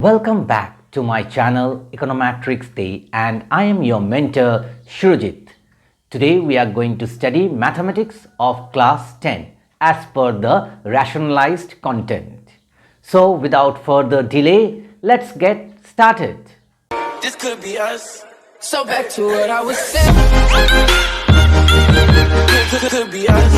Welcome back to my channel Economatrix Dey, and I am your mentor Shurjit. Today we are going to study mathematics of class 10 as per the rationalized content. So without further delay, let's get started. This could be us. So back to what I was saying. Could be us.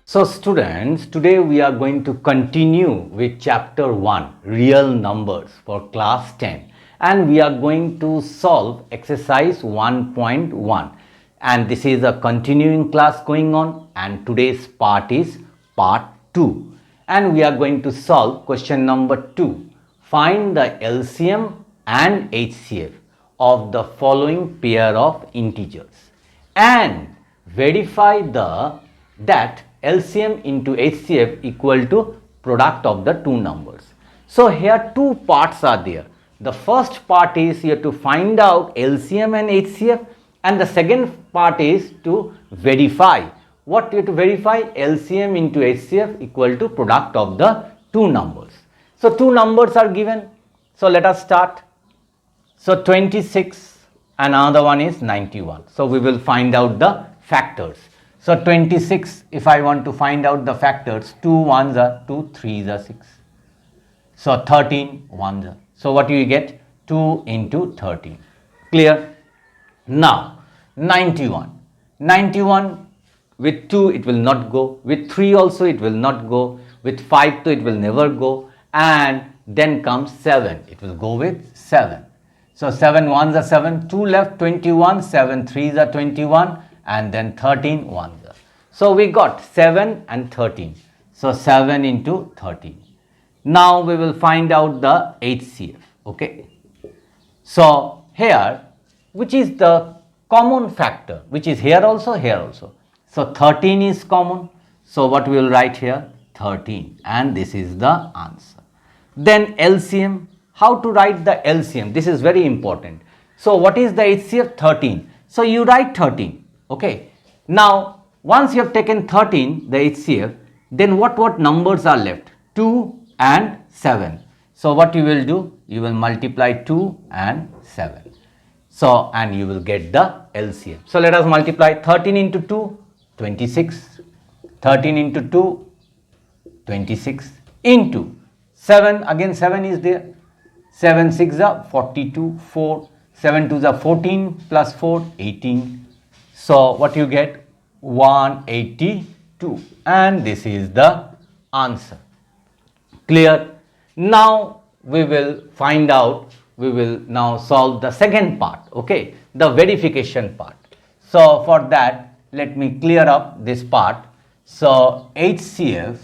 So students, today we are going to continue with chapter 1, real numbers for class 10, and we are going to solve exercise 1.1, and this is a continuing class going on, and today's part is part 2, and we are going to solve question number 2. Find the LCM and HCF of the following pair of integers and verify that LCM into HCF equal to product of the two numbers. So here two parts are there. The first part is you have to find out LCM and HCF, and the second part is to verify. What you have to verify? LCM into HCF equal to product of the two numbers. So two numbers are given. So let us start. So 26 and another one is 91. So we will find out the factors. So 26, if I want to find out the factors, 2 1s are 2, 3s are 6. So 13 1s are. So what do you get? 2 into 13. Clear? Now 91. 91 with 2 it will not go. With 3 also it will not go. With 5 too it will never go. And then comes 7. It will go with 7. So 7 1s are 7. 2 left, 21. 7 3s are 21. And then 13 1s. So we got 7 and 13. So 7 into 13. Now we will find out the HCF. Okay. So here, which is the common factor, which is here also, here also. So 13 is common. So what we will write here? 13. And this is the answer. Then LCM. How to write the LCM? This is very important. So what is the HCF? 13. So you write 13. Okay. Now, once you have taken 13, the HCF, then what numbers are left? 2 and 7. So, what you will do? You will multiply 2 and 7. So, and you will get the LCM. So, let us multiply 13 into 2, 26. 13 into 2, 26. Into 7, again 7 is there. 7 6 are 42, 4. 7 2 are 14 plus 4, 18. So, what you get? 182, and this is the answer. Clear? Now we will find out, we will now solve the second part, okay, the verification part. So for that, let me clear up this part. So HCF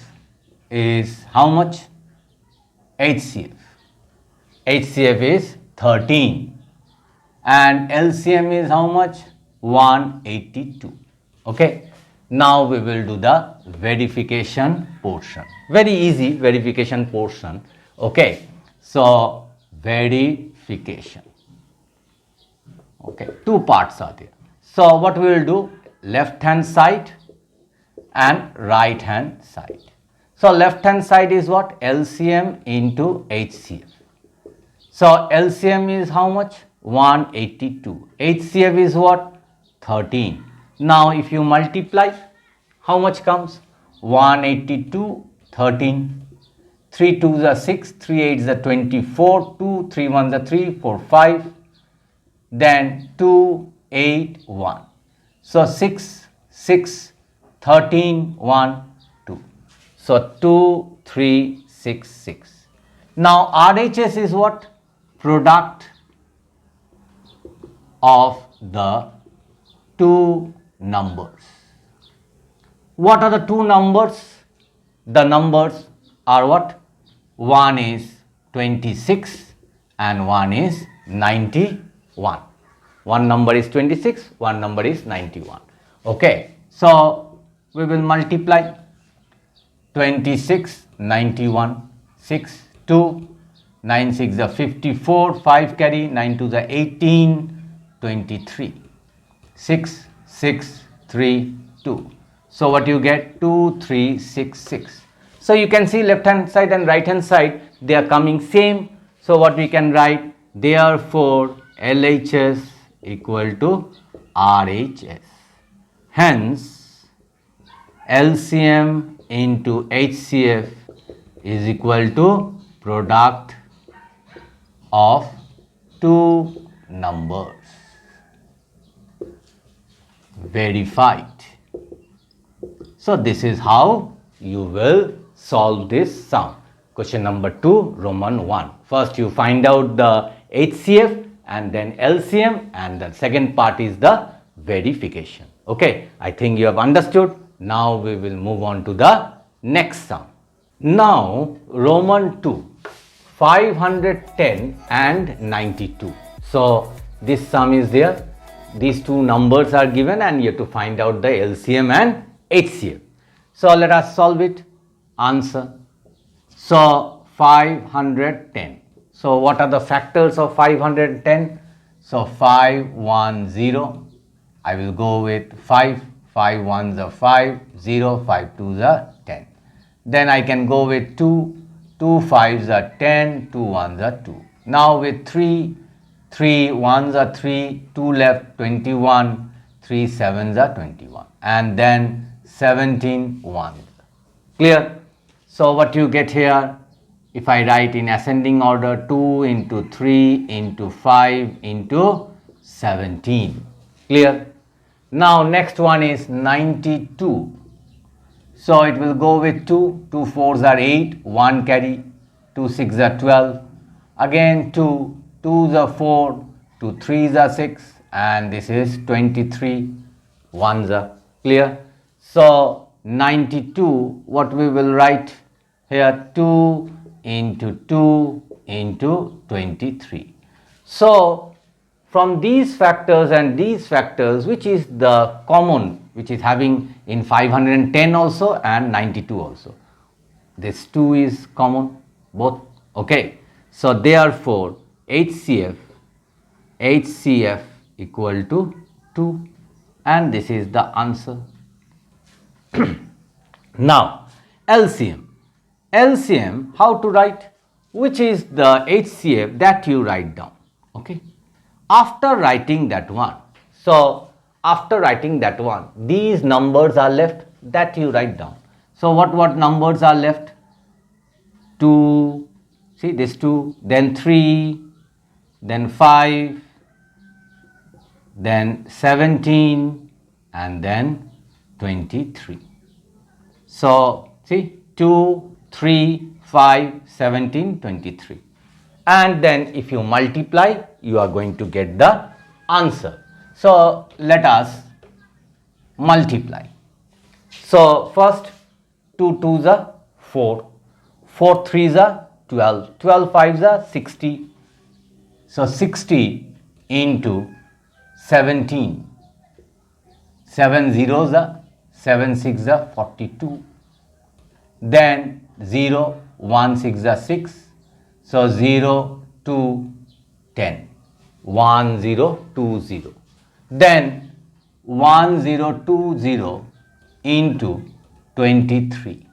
is how much? HCF is 13, and LCM is how much? 182. Okay, now we will do the verification portion. Very easy verification portion. Okay, so verification. Okay, two parts are there. So what we will do? Left hand side and right hand side. So left hand side is what? LCM into HCF. So LCM is how much? 182. HCF is what? 13. Now if you multiply, how much comes? 182, 13. 3 2s are 6, 3 8s are 24, 2 3 1s are 3, 4 5. Then 2 8 1. So 6 6 13 1 2. So 2 3 6 6. Now RHS is what? Product of the two numbers. What are the two numbers? The numbers are what? One is 26 and one is 91. One number is 26, one number is 91. Okay, so we will multiply 26, 91, 6, 2, 9 6 are 54, 5 carry, 9 2 are 18, 23. 6 6 3 2. So what you get? 2 3 6 6. So you can see left hand side and right hand side, they are coming same. So what we can write, therefore LHS equal to RHS. Hence LCM into HCF is equal to product of two numbers. Verified. So this is how you will solve this sum. Question number 2, Roman 1. First you find out the HCF and then LCM, and the second part is the verification. Okay, I think you have understood. Now we will move on to the next sum. Now Roman 2, 510 and 92. So this sum is there. These two numbers are given and you have to find out the LCM and HCF. So let us solve it. Answer. So 510. So what are the factors of 510? So 510. I will go with 5. 5 ones are 5, 0, 5 twos are 10. Then I can go with 2. 2 fives are 10, 2 ones are 2. Now with 3. 3 ones are 3, 2 left, 21, 3 sevens are 21, and then 17 ones. Clear? So what you get here, if I write in ascending order, 2 into 3 into 5 into 17. Clear? Now next one is 92. So it will go with 2, 2 fours are 8, 1 carry, 2 6 are 12, again 2, 2s are 4, 2 3s are 6, and this is 23 ones are. Clear? So 92, what we will write here, 2 into 2 into 23. So from these factors and these factors, which is the common, which is having in 510 also and 92 also? This 2 is common, both. Okay. So therefore HCF equal to 2, and this is the answer. Now LCM, how to write? Which is the HCF that you write down. Okay. After writing that one, so after writing that one, these numbers are left that you write down. So what numbers are left? 2, see this 2, then 3, then 5, then 17, and then 23. So see 2, 3, 5, 17, 23. And then if you multiply, you are going to get the answer. So let us multiply. So first 2 2s are 4, 4 3s are 12, 12 5s are 60. So 60 into 17, 7 zeros are 7 6 are 42. Then 0, 1 6 are 6. So 0 2 10, 1 0 2 0. Then 1 0 2 0 into 23.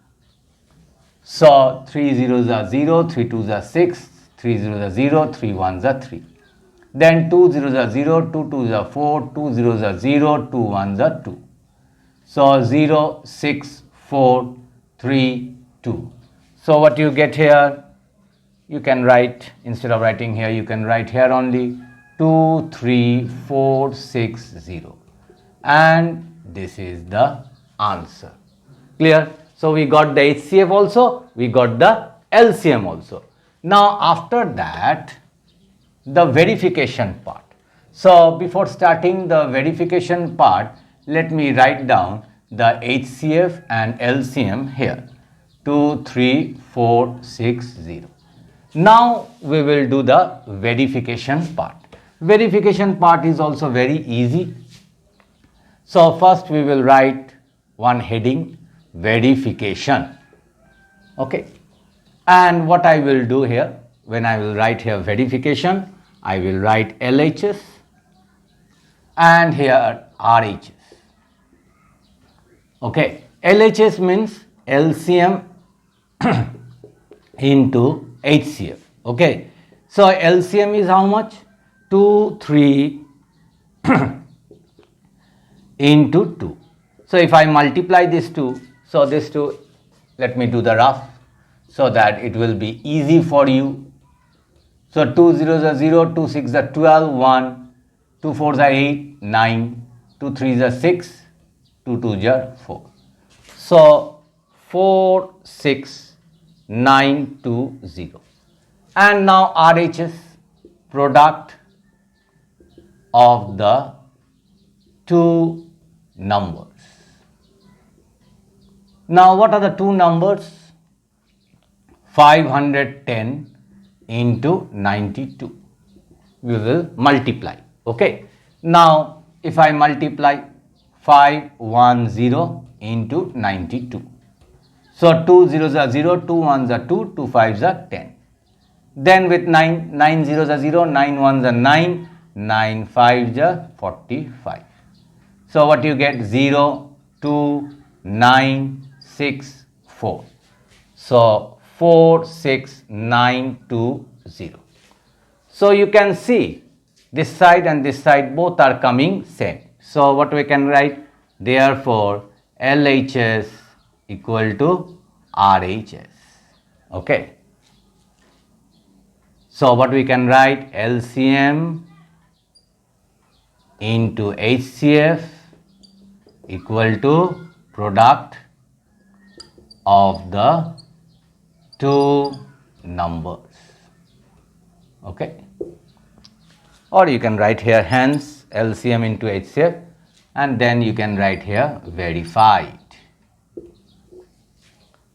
So 3 zeros are 0, 3 twos are 6, 3 zeros are 0, 3 ones are 3. Then 2 zeros are 0, 2 twos are 4, 2 zeros are 0, 2 ones are 2. So 0, 6, 4, 3, 2. So what you get here, you can write, instead of writing here, you can write here only 2, 3, 4, 6, 0. And this is the answer. Clear? So we got the HCF also, we got the LCM also. Now after that, the verification part. So before starting the verification part, let me write down the HCF and LCM here. 2, 3, 4, 6, 0. Now we will do the verification part. Verification part is also very easy. So first we will write one heading, verification. Okay. And what I will do here, when I will write here verification, I will write LHS and here RHS. Okay. LHS means LCM into HCF. Okay. So LCM is how much? 2, 3 into 2. So if I multiply this 2, so this 2, let me do the rough so that it will be easy for you. So 2 zeros are 0, 2 6 are 12, 1, 2 4s are 8, 9, 2 3s are 6, 2 2s are 4. So 4, 6, 9, 2, 0. And now RHS, product of the two numbers. Now what are the two numbers? 510 into 92. We will multiply. Okay. Now if I multiply 510 into 92. So 2 zeros are 0, 2 ones are 2, 2 fives are 10. Then with 9, 9 zeros are 0, 9 ones are 9, 9 fives are 45. So what you get? 0, 2, 9, 6, 4. So 4, 6, 9, 2, 0. So you can see this side and this side both are coming same. So what we can write? Therefore LHS equal to RHS. Okay. So what we can write? LCM into HCF equal to product of the two numbers. Okay. Or you can write here hence LCM into HCF, and then you can write here verified.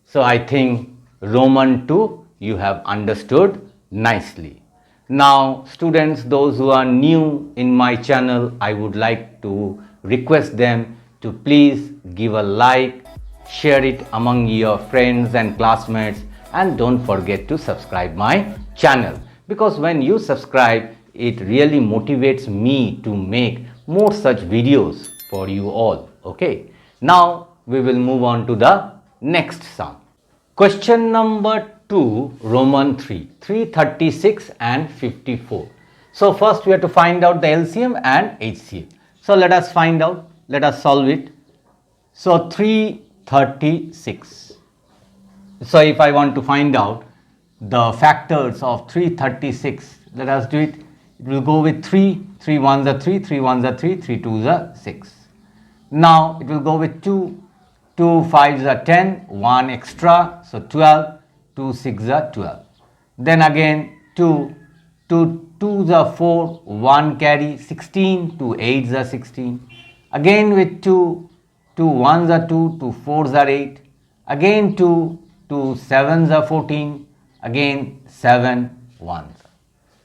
So I think Roman 2 you have understood nicely. Now students, those who are new in my channel, I would like to request them to please give a like, share it among your friends and classmates, and don't forget to subscribe my channel, because when you subscribe it really motivates me to make more such videos for you all. Okay. Now we will move on to the next sum. Question number 2, Roman 3, 336 and 54. So first we have to find out the LCM and HCF. So let us find out, let us solve it. So 336. So if I want to find out the factors of 336, let us do it. It will go with 3, 3 ones are 3, 3 ones are 3, 3 twos are 6. Now it will go with 2, 2 fives are 10, 1 extra, so 12, 2 6 are 12. Then again 2, 2 twos are 4, 1 carry, 16, 2 eights are 16. Again with 2, 2 ones are 2, 2 fours are 8. Again 2, 2 sevens are 14. Again 7 ones.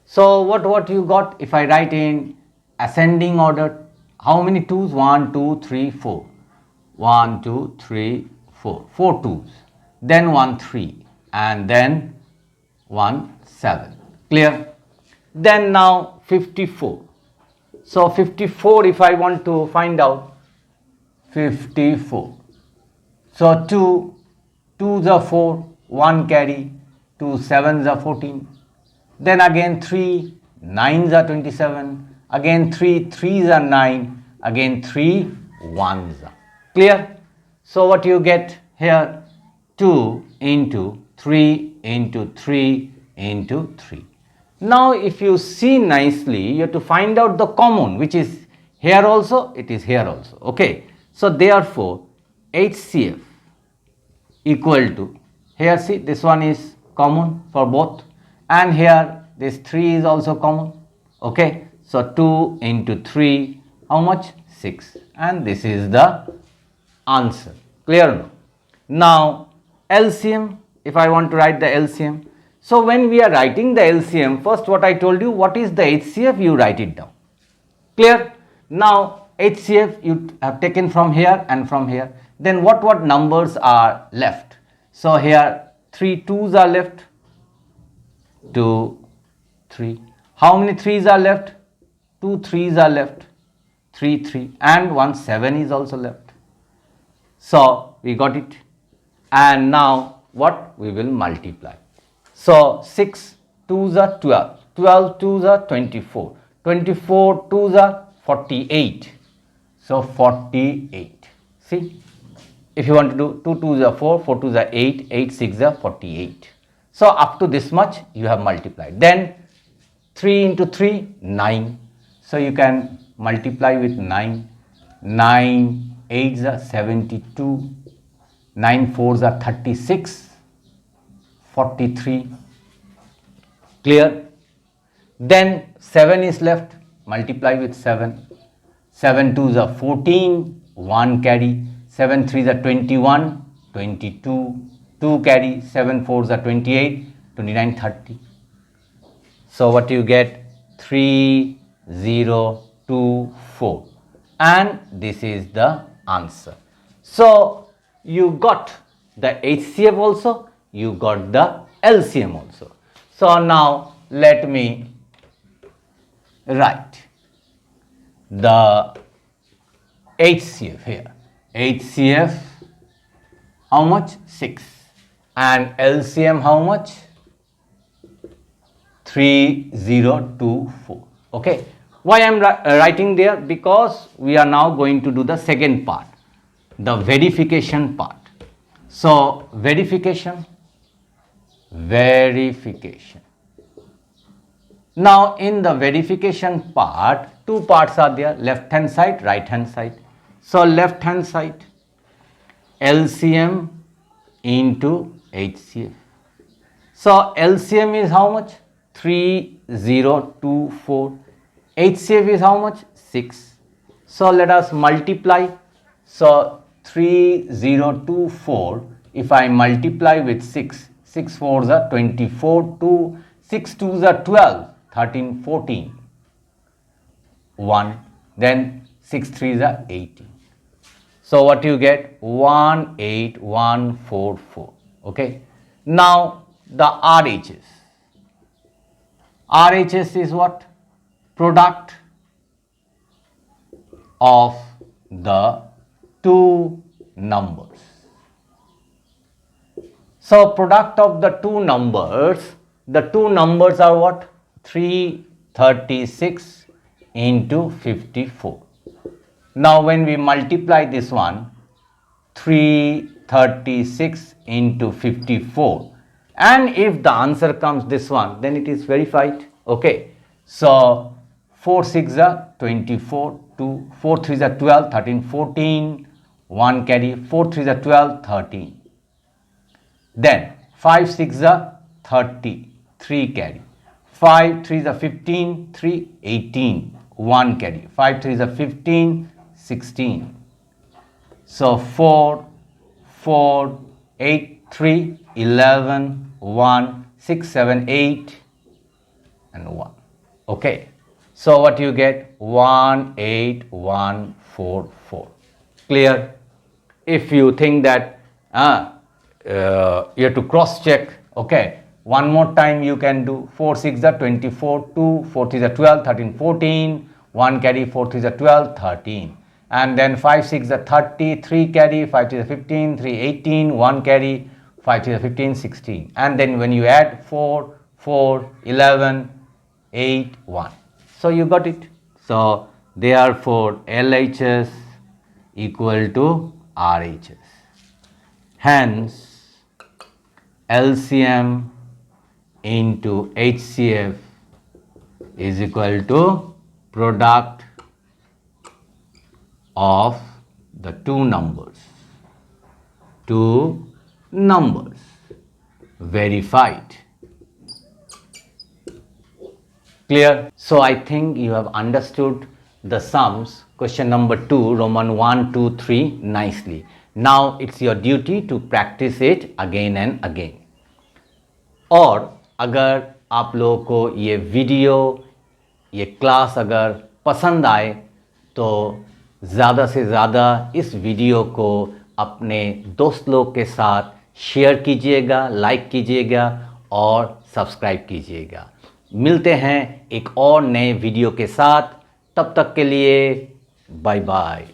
So what you got? If I write in ascending order, how many twos? 1, 2, 3, 4. 1, 2, 3, 4. 4 twos. Then 1, 3. And then 1, 7. Clear? Then now 54. So 54, if I want to find out 54. So 2 twos are 4, 1 carry, 2 sevens are 14. Then again 3 nines are 27. Again 3 threes are 9. Again 3 ones are. Clear? So what you get here? 2 into 3 into 3 into 3. Now if you see nicely, you have to find out the common, which is here also, it is here also. Okay. So therefore HCF equal to, here see this one is common for both, and here this 3 is also common. Okay. So 2 into 3, how much? 6. And this is the answer. Clear? Now LCM, if I want to write the LCM. So when we are writing the LCM, first what I told you, what is the HCF, you write it down. Clear? Now HCF you have taken from here and from here. Then what numbers are left? So here 3 twos are left. 2, 3. How many threes are left? 2 threes are left. 3, 3. And 1 7 is also left. So we got it. And now what we will multiply. So 6 2s are 12, 12 2s are 24, 24 2s are 48. So 48. See, if you want to do 2 2s are 4, 4 2s are 8, 8 6 are 48. So up to this much you have multiplied. Then 3 into 3, 9. So you can multiply with 9. 9 8s are 72. 9 4s are 36. 43. Clear? Then 7 is left. Multiply with 7. 7 2s are 14. 1 carry. 7 3s are 21. 22. 2 carry. 7 4s are 28. 29 30. So what you get? 3 0 2 4. And this is the answer. So you got the HCF also, you got the LCM also. So now let me write the HCF here. HCF how much? 6. And LCM how much? 3024. Okay. Why I am writing there? Because we are now going to do the second part, the verification part. So verification. Now in the verification part, two parts are there, left hand side, right hand side. So left hand side, LCM into HCF. So LCM is how much? 3024. HCF is how much? 6. So let us multiply. So 3024, if I multiply with 6, 6 4s are 24, 2, 6 2s are 12, 13, 14, 1, then 6 3s are 18. So what you get? 18144. Okay. Now the RHS. RHS is what? Product of the two numbers. So product of the two numbers are what? 336 into 54. Now when we multiply this one, 336 into 54, and if the answer comes this one, then it is verified. Okay. So 4 6 are 24, 2, 4 3s are 12, 13, 14, 1 carry, 4 3s are 12, 13. Then 5 6 are 30, 3 carry, 5 3s are 15, 3, 18, 1 carry, 5 3s are 15, 16. So 4, 4, 8, 3, 11, 1, 6, 7, 8 and 1. Okay. So what you get? 18144. Clear? If you think that you have to cross check, okay, one more time you can do 4 6 are 24, 2, 4 3 are 12, 13, 14, 1 carry, 4 3 are 12, 13. And then 5 6 are 30, 3 carry, 5 3 are 15, 3 18, 1 carry, 5 3 are 15, 16. And then when you add 4, 4, 11, 8, 1. So you got it. So therefore LHS equal to RHS. Hence LCM into HCF is equal to product of the two numbers. Two numbers. Verified. Clear? So I think you have understood the sums, question number 2, Roman 1, 2, 3 nicely. Now it's your duty to practice it again and again. और अगर आप लोगों को ये video, ये class अगर पसंद आए तो ज़्यादा से ज़्यादा इस वीडियो को अपने दोस्त लोग के साथ शेयर कीजिएगा, लाइक कीजिएगा और सब्सक्राइब कीजिएगा। मिलते हैं एक और नए वीडियो के साथ, तब तक के लिए बाय बाय।